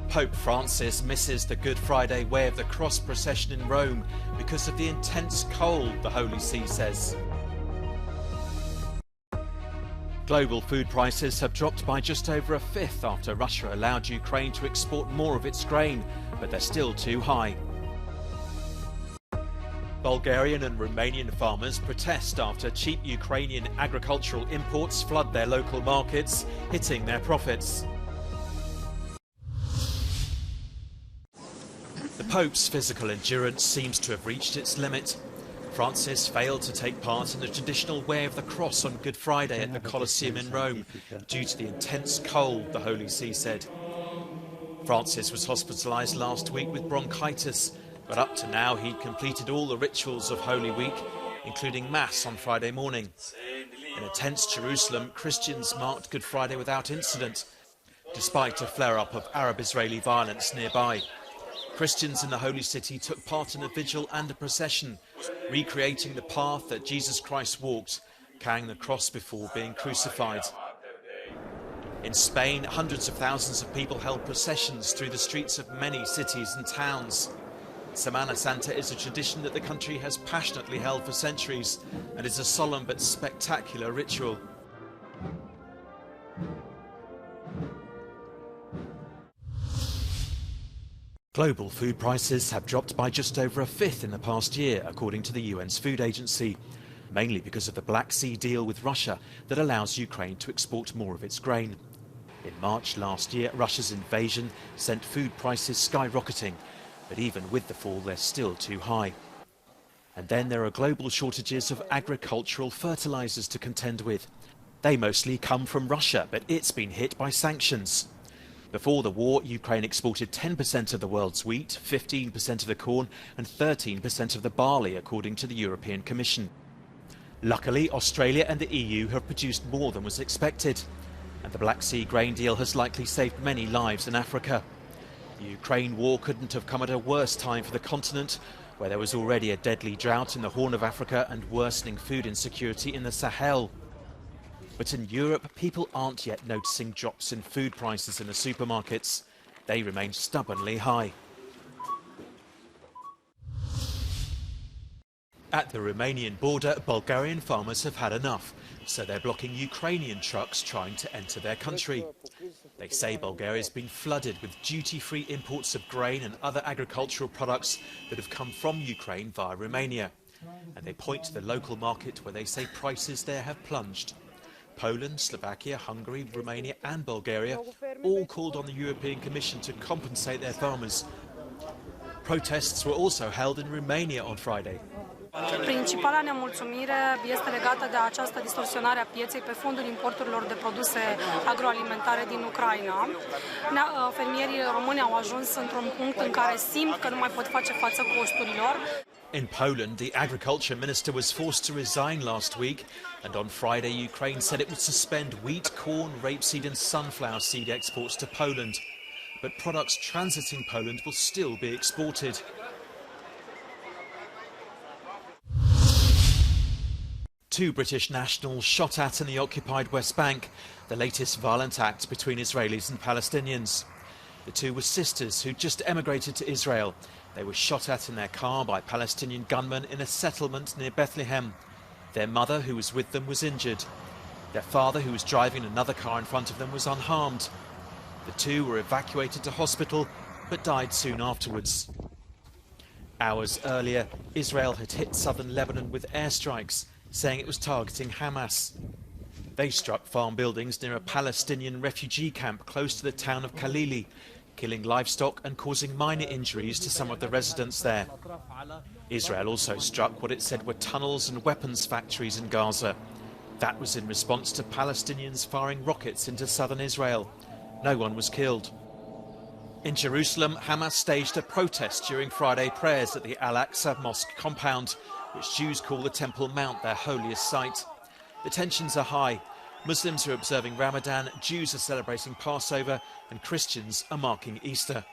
Pope Francis misses the Good Friday Way of the Cross procession in Rome because of the intense cold, the Holy See says. Global food prices have dropped by just over a fifth after Russia allowed Ukraine to export more of its grain, but they're still too high. Bulgarian and Romanian farmers protest after cheap Ukrainian agricultural imports flood their local markets, hitting their profits. The Pope's physical endurance seems to have reached its limit. Francis failed to take part in the traditional Way of the Cross on Good Friday at the Colosseum in Rome due to the intense cold, the Holy See said. Francis was hospitalised last week with bronchitis, but up to now he'd completed all the rituals of Holy Week, including Mass on Friday morning. In a tense Jerusalem, Christians marked Good Friday without incident, despite a flare-up of Arab-Israeli violence nearby. Christians in the Holy City took part in a vigil and a procession, recreating the path that Jesus Christ walked, carrying the cross before being crucified. In Spain, hundreds of thousands of people held processions through the streets of many cities and towns. Semana Santa is a tradition that the country has passionately held for centuries and is a solemn but spectacular ritual. Global food prices have dropped by just over a fifth in the past year, according to the UN's food agency, mainly because of the Black Sea deal with Russia that allows Ukraine to export more of its grain. In March last year, Russia's invasion sent food prices skyrocketing, but even with the fall, they're still too high. And then there are global shortages of agricultural fertilizers to contend with. They mostly come from Russia, but it's been hit by sanctions. Before the war, Ukraine exported 10% of the world's wheat, 15% of the corn and 13% of the barley, according to the European Commission. Luckily, Australia and the EU have produced more than was expected, and the Black Sea grain deal has likely saved many lives in Africa. The Ukraine war couldn't have come at a worse time for the continent, where there was already a deadly drought in the Horn of Africa and worsening food insecurity in the Sahel. But in Europe, people aren't yet noticing drops in food prices in the supermarkets. They remain stubbornly high. At the Romanian border, Bulgarian farmers have had enough, so they're blocking Ukrainian trucks trying to enter their country. They say Bulgaria has been flooded with duty-free imports of grain and other agricultural products that have come from Ukraine via Romania. And they point to the local market where they say prices there have plunged. Poland, Slovakia, Hungary, Romania and Bulgaria all called on the European Commission to compensate their farmers. Protests were also held in Romania on Friday. Principala nemulțumire este legată de această distorsionare a pieței pe fondul importurilor de produse agroalimentare din Ucraina. Fermierii români au ajuns într-un punct în care simt că nu mai pot face față costurilor. In Poland, the agriculture minister was forced to resign last week, and on Friday Ukraine said it would suspend wheat, corn, rapeseed and sunflower seed exports to Poland. But products transiting Poland will still be exported. Two British nationals shot at in the occupied West Bank, the latest violent act between Israelis and Palestinians. The two were sisters who'd just emigrated to Israel. They were shot at in their car by Palestinian gunmen in a settlement near Bethlehem. Their mother, who was with them, was injured. Their father, who was driving another car in front of them, was unharmed. The two were evacuated to hospital, but died soon afterwards. Hours earlier, Israel had hit southern Lebanon with airstrikes, saying it was targeting Hamas. They struck farm buildings near a Palestinian refugee camp close to the town of Khalili, killing livestock and causing minor injuries to some of the residents there. Israel also struck what it said were tunnels and weapons factories in Gaza. That was in response to Palestinians firing rockets into southern Israel. No one was killed. In Jerusalem, Hamas staged a protest during Friday prayers at the Al-Aqsa Mosque compound, which Jews call the Temple Mount, their holiest site. The tensions are high. Muslims are observing Ramadan, Jews are celebrating Passover, and Christians are marking Easter.